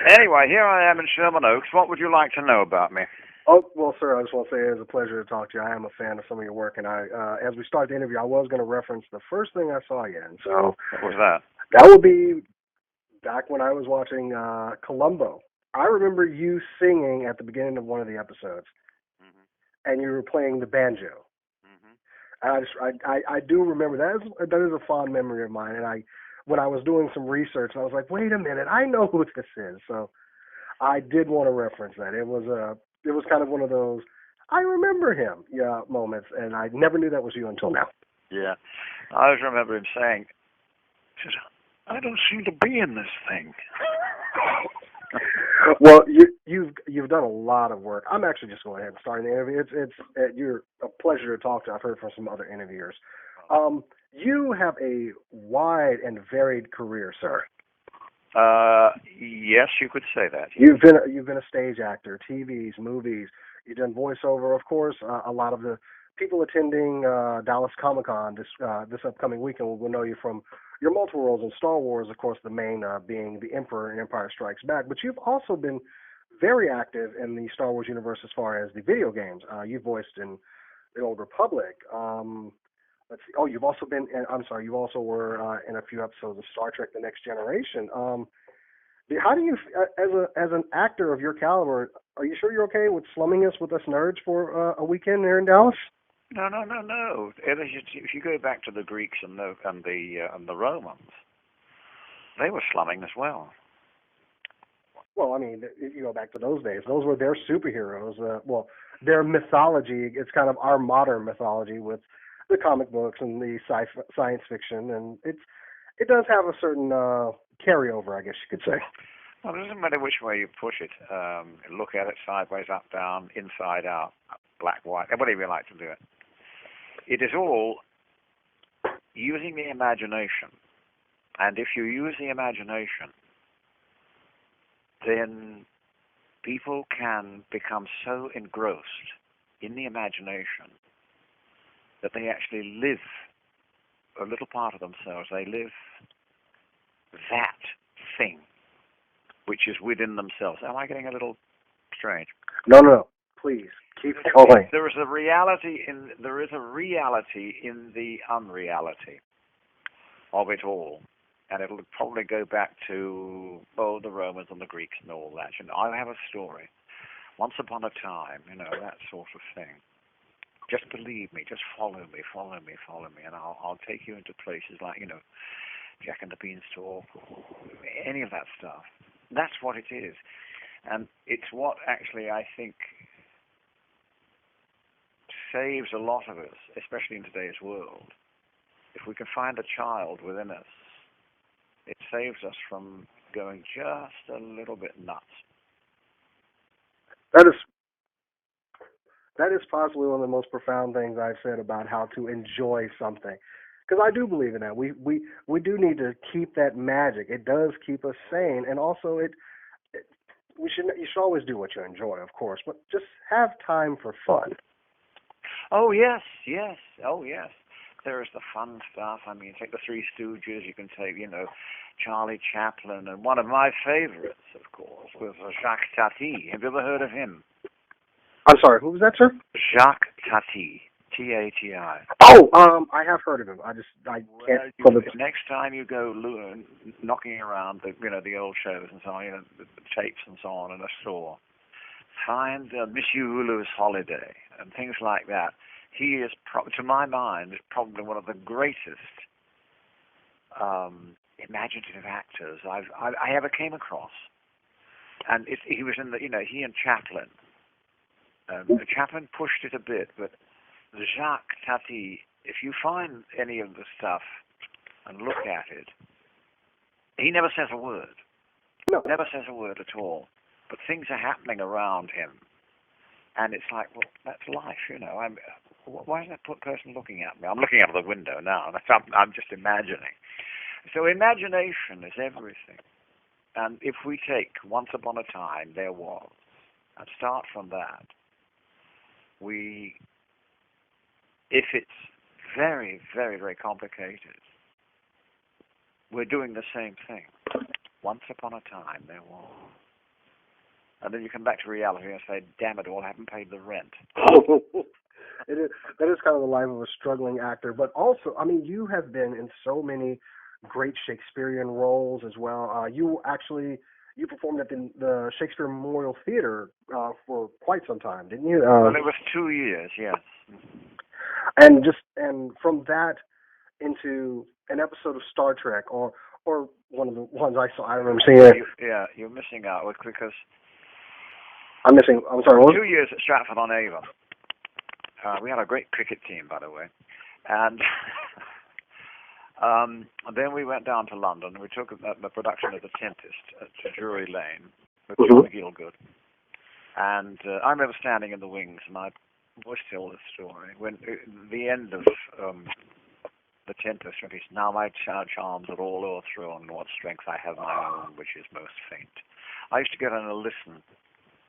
Anyway, here I am in Sherman Oaks. What would you like to know about me? Oh, well, sir, I just want to say it was a pleasure to talk to you. I am a fan of some of your work, and as we start the interview, I was going to reference the first thing I saw you in. So What was that? that would be back when I was watching Columbo. I remember you singing at the beginning of one of the episodes, and you were playing the banjo. And I do remember that is a fond memory of mine. And when I was doing some research, I was like, wait a minute, I know who this is. So I did want to reference that. It was kind of one of those I remember him moments, and I never knew that was you until now. Yeah. I always remember him saying, he says, I don't seem to be in this thing. Well, you've done a lot of work. I'm actually just going ahead and starting the interview. You're a pleasure to talk to. I've heard from some other interviewers. You have a wide and varied career, sir. Yes, you could say that. You've been a stage actor, TVs, movies. You've done voiceover, of course. A lot of the people attending Dallas Comic-Con this upcoming weekend will know you from your multiple roles in Star Wars, of course, the main being the Emperor in Empire Strikes Back. But you've also been very active in the Star Wars universe as far as the video games. You voiced in the Old Republic. Let's see. Oh, you've also been. I'm sorry. You also were in a few episodes of Star Trek: The Next Generation. How do you, as an actor of your caliber, are you sure you're okay with slumming us with us nerds for a weekend there in Dallas? No. If you go back to the Greeks and the Romans, they were slumming as well. Well, I mean, if you go back to those days, those were their superheroes. Their mythology. It's kind of our modern mythology with the comic books and the science fiction, and it does have a certain carryover, I guess you could say. Well, it doesn't matter which way you push it. Look at it sideways, up, down, inside out, black, white, whatever you like to do it. It is all using the imagination. And if you use the imagination, then people can become so engrossed in the imagination that they actually live a little part of themselves. They live that thing which is within themselves. Am I getting a little strange? No. Please keep going. There is a reality in the unreality of it all, and it'll probably go back to the Romans and the Greeks and all that. I have a story. Once upon a time, that sort of thing. Just believe me. Just follow me, and I'll take you into places like Jack and the Beanstalk, any of that stuff. That's what it is. And it's what actually I think saves a lot of us, especially in today's world. If we can find a child within us, it saves us from going just a little bit nuts. That is possibly one of the most profound things I've said about how to enjoy something. Because I do believe in that. We do need to keep that magic. It does keep us sane, and also you should always do what you enjoy, of course, but just have time for fun. Oh yes. Oh yes. There's the fun stuff. I mean, take the Three Stooges. You can take Charlie Chaplin, and one of my favorites, of course, was Jacques Tati. Have you ever heard of him? I'm sorry, who was that, sir? Jacques Tati. T-A-T-I. Oh, I have heard of him. I can't. Next time you go knocking around the old shows and so on, the tapes and so on in a store, find Monsieur Hulot's Holiday and things like that. He is, to my mind, is probably one of the greatest imaginative actors I ever came across. And he was in he and Chaplin. Chaplin pushed it a bit, but Jacques Tati, if you find any of the stuff and look at it, he never says a word. No. Never says a word at all. But things are happening around him. And it's like, well, that's life, why is that person looking at me? I'm looking out of the window now. I'm just imagining. So imagination is everything. And if we take Once Upon a Time, There Was, and start from that, if it's very, very, very complicated, we're doing the same thing. Once upon a time, there was. And then you come back to reality and say, damn it all, I haven't paid the rent. It is, that is kind of the life of a struggling actor. But also, I mean, you have been in so many great Shakespearean roles as well. You performed at the Shakespeare Memorial Theater for quite some time, didn't you? Well, it was 2 years, yes. And from that into an episode of Star Trek, or one of the ones I saw. I remember seeing it. You're missing out because I'm sorry. What? 2 years at Stratford-on-Avon. We had a great cricket team, by the way, and then we went down to London. And we took the production of The Tempest to Drury Lane with John McGillgood. And I remember standing in the wings, and I always tell this story. When the end of The Tempest, when he said, now my charms are all o'erthrown, what strength I have my own, which is most faint. I used to get on a listen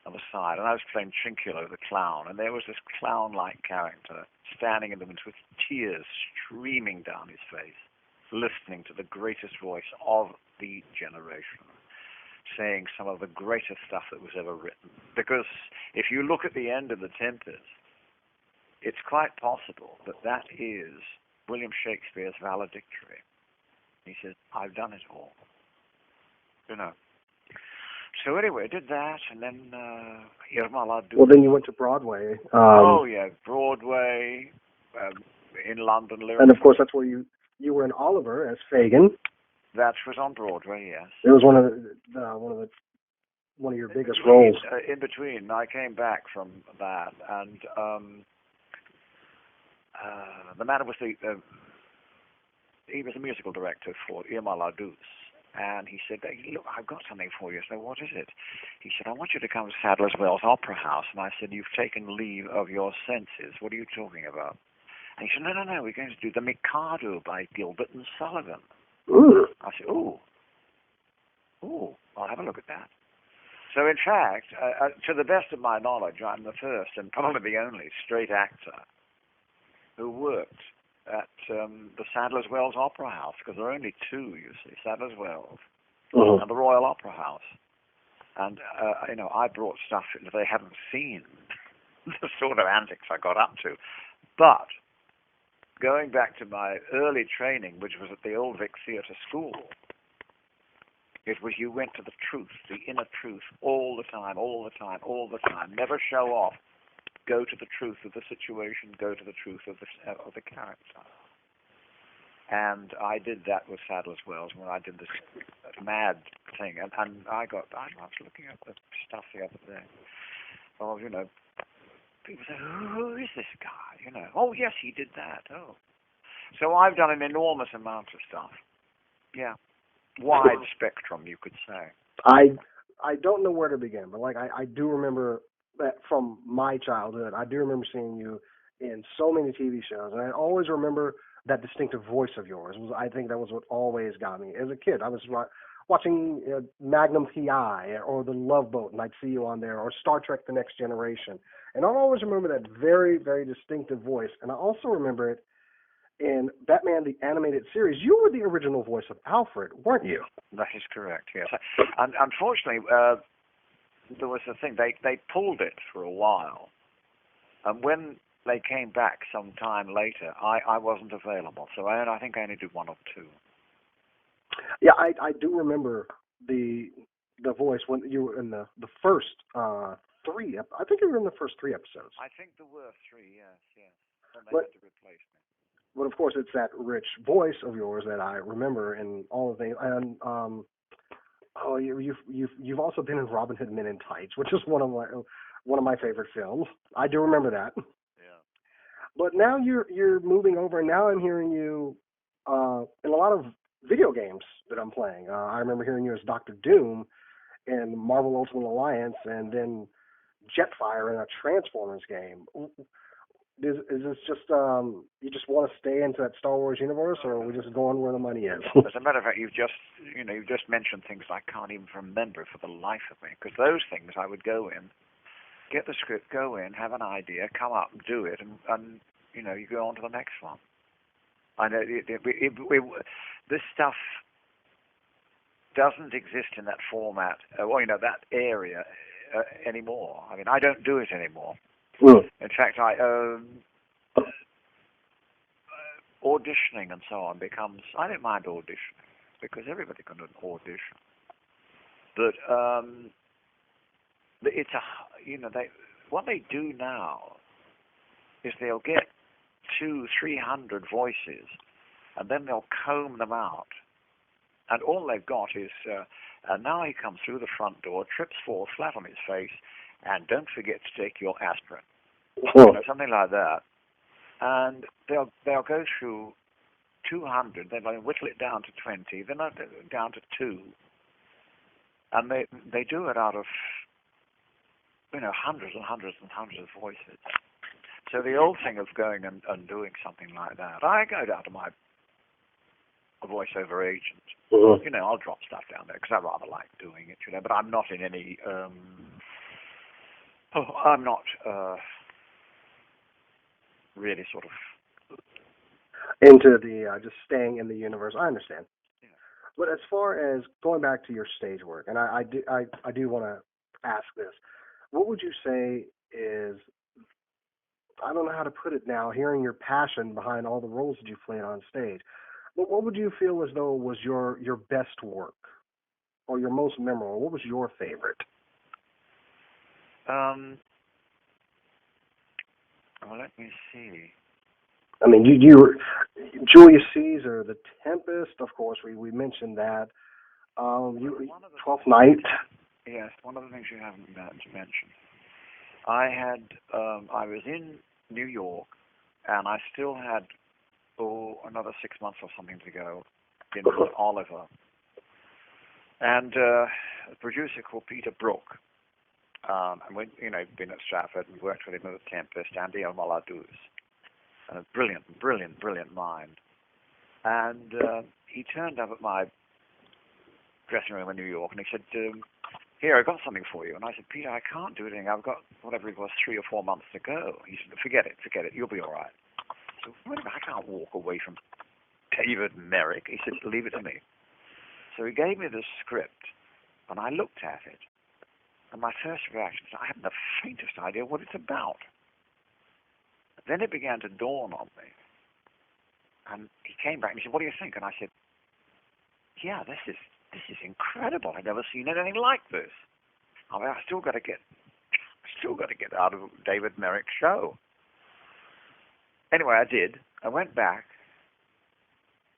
on the side, and I was playing Trinculo, the clown, and there was this clown-like character standing in the wings with tears streaming down his face, listening to the greatest voice of the generation, saying some of the greatest stuff that was ever written. Because if you look at the end of The Tempest, it's quite possible that that is William Shakespeare's valedictory. He says, I've done it all. You know. So anyway, I did that, and then Well, then you went to Broadway. Broadway, in London. And of course, that's where you were in Oliver as Fagin. That was on Broadway, yes. It was one of your biggest roles. In between, I came back from that, and the man was he was the musical director for Irma La Douce. And he said, look, I've got something for you. So what is it? He said, I want you to come to Sadler's Wells Opera House. And I said, you've taken leave of your senses. What are you talking about? And he said, no, we're going to do The Mikado by Gilbert and Sullivan. Ooh. I said, ooh, I'll have a look at that. So in fact, to the best of my knowledge, I'm the first and probably the only straight actor who worked at the Sadler's Wells Opera House, because there are only two, you see, Sadler's Wells and the Royal Opera House. And, I brought stuff that they hadn't seen, the sort of antics I got up to. But going back to my early training, which was at the Old Vic Theatre School, it was you went to the truth, the inner truth, all the time, never show off. Go to the truth of the situation, go to the truth of the character. And I did that with Sadler's Wells when I did this mad thing. And I was looking at the stuff the other day. Oh, people say, who is this guy? Oh, yes, he did that. Oh. So I've done an enormous amount of stuff. Yeah. Wide spectrum, you could say. I don't know where to begin, but I do remember that from my childhood. I do remember seeing you in so many TV shows, and I always remember that distinctive voice of yours. I think that was what always got me. As a kid, I was watching Magnum P.I. or The Love Boat, and I'd see you on there, or Star Trek The Next Generation. And I always remember that very, very distinctive voice. And I also remember it in Batman the Animated Series. You were the original voice of Alfred, weren't you? That is correct, yes. And unfortunately, there was a thing, they pulled it for a while. And when they came back some time later, I wasn't available. So I think I only did one or two. Yeah, I do remember the voice when you were in the first three. I think you were in the first three episodes. I think there were three, yes. Then they had to replace me. But of course, it's that rich voice of yours that I remember in all the things. And you've also been in Robin Hood Men in Tights, which is one of my favorite films. I do remember that. Yeah. But now you're moving over, and now I'm hearing you in a lot of video games that I'm playing. I remember hearing you as Dr. Doom in Marvel Ultimate Alliance, and then Jetfire in a Transformers game. Is this just you just want to stay into that Star Wars universe, or are we just going where the money is? As a matter of fact, you've just mentioned things I can't even remember for the life of me, because those things I would go in, get the script, go in, have an idea, come up and do it, and you go on to the next one. I know this stuff doesn't exist in that format, that area anymore. I mean, I don't do it anymore. Mm. In fact, auditioning and so on becomes. I don't mind auditioning because everybody can audition, but it's what they do now is they'll get 200-300 voices, and then they'll comb them out, and all they've got is now he comes through the front door, trips, falls flat on his face, and don't forget to take your aspirin, something like that. And they'll go through 200, then they'll whittle it down to 20, then down to 2, and they do it out of hundreds and hundreds and hundreds of voices. So the old thing of going and doing something like that, I go down to my voiceover agent. Mm-hmm. I'll drop stuff down there because I rather like doing it, but I'm not in any. I'm not really sort of into the just staying in the universe. I understand. Yeah. But as far as going back to your stage work, and I do want to ask this, what would you say is, I don't know how to put it now, hearing your passion behind all the roles that you played on stage, but what would you feel as though was your best work or your most memorable? What was your favorite? Well, let me see. I mean, you Julius Caesar, The Tempest, of course, we mentioned that. Twelfth Night. Yes, one of the things you haven't mentioned. I was in New York, and I still had another 6 months or something to go in Oliver. And a producer called Peter Brook, and we'd been at Stratford and worked with him at The Tempest, Andy Omaladus, a brilliant mind. And he turned up at my dressing room in New York, and he said, "Here, I got something for you." And I said, "Peter, I can't do anything. I've got whatever it was, 3 or 4 months to go." He said, Forget it. You'll be all right." So wait a minute, I can't walk away from David Merrick. He said, "Leave it to me." So he gave me this script, and I looked at it, and my first reaction was, I haven't the faintest idea what it's about. Then it began to dawn on me, and he came back and he said, "What do you think?" And I said, "Yeah, this is incredible. I've never seen anything like this. I mean, I still got to get out of David Merrick's show." Anyway, I did. I went back,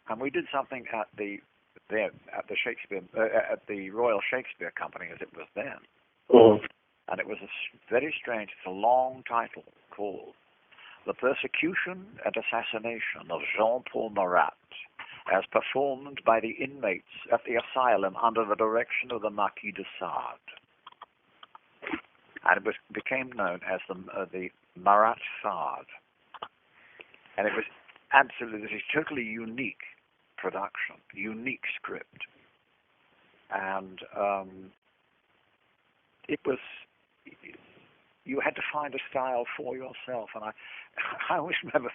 and we did something at the Shakespeare at the Royal Shakespeare Company, as it was then. Mm-hmm. And it was very strange. It's a long title called "The Persecution and Assassination of Jean-Paul Marat, as performed by the inmates at the asylum under the direction of the Marquis de Sade." And it became known as the Marat Sade. And it was absolutely a totally unique production, unique script. And it was, you had to find a style for yourself. And I always remember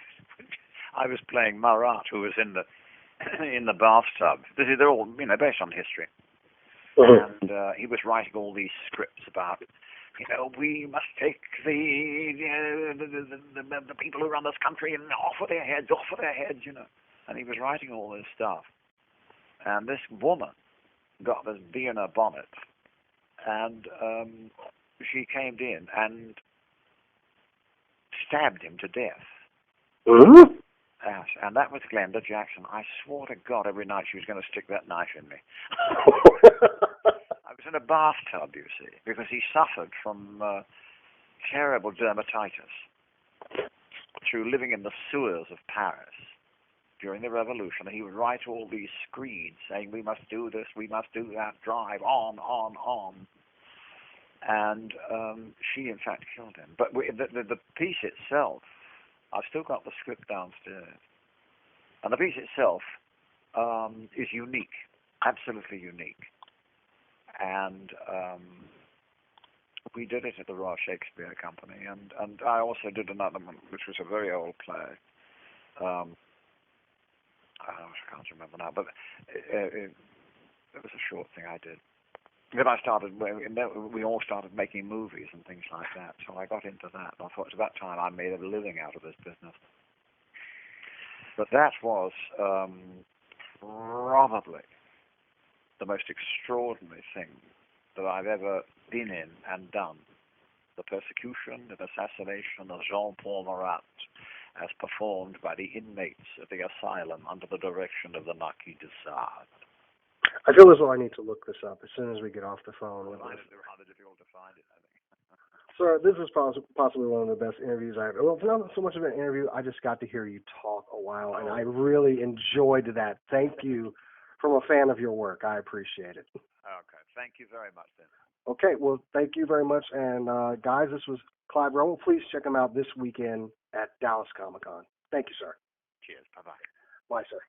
I was playing Marat, who was in the bathtub. They're all, based on history. Mm-hmm. And he was writing all these scripts about, we must take the people who run this country and off with their heads, And he was writing all this stuff. And this woman got this bee in her bonnet, and she came in and stabbed him to death. Mm-hmm. Yes, and that was Glenda Jackson. I swore to God every night she was going to stick that knife in me. I was in a bathtub, you see, because he suffered from terrible dermatitis through living in the sewers of Paris during the Revolution. He would write all these screeds saying, "We must do this, we must do that, drive on." And she, in fact, killed him. But the piece itself, I've still got the script downstairs. And the piece itself is unique, absolutely unique. And we did it at the Royal Shakespeare Company. And I also did another one, which was a very old play. I can't remember now, but it was a short thing I did. Then we all started making movies and things like that. So I got into that. I thought it's about time I made a living out of this business. But that was probably the most extraordinary thing that I've ever been in and done. The persecution and assassination of Jean-Paul Marat as performed by the inmates of the asylum under the direction of the Marquis de Sade. I feel as though I need to look this up as soon as we get off the phone. Well, I find it rather difficult to find it, I think. Sir, this is possibly one of the best interviews I've ever. Well, it's not so much of an interview. I just got to hear you talk a while, and I really enjoyed that. Thank you. From a fan of your work, I appreciate it. Okay, thank you very much, then. Okay, well, thank you very much. And guys, this was Clive Revill. Please check him out this weekend at Dallas Comic Con. Thank you, sir. Cheers. Bye-bye. Bye, sir.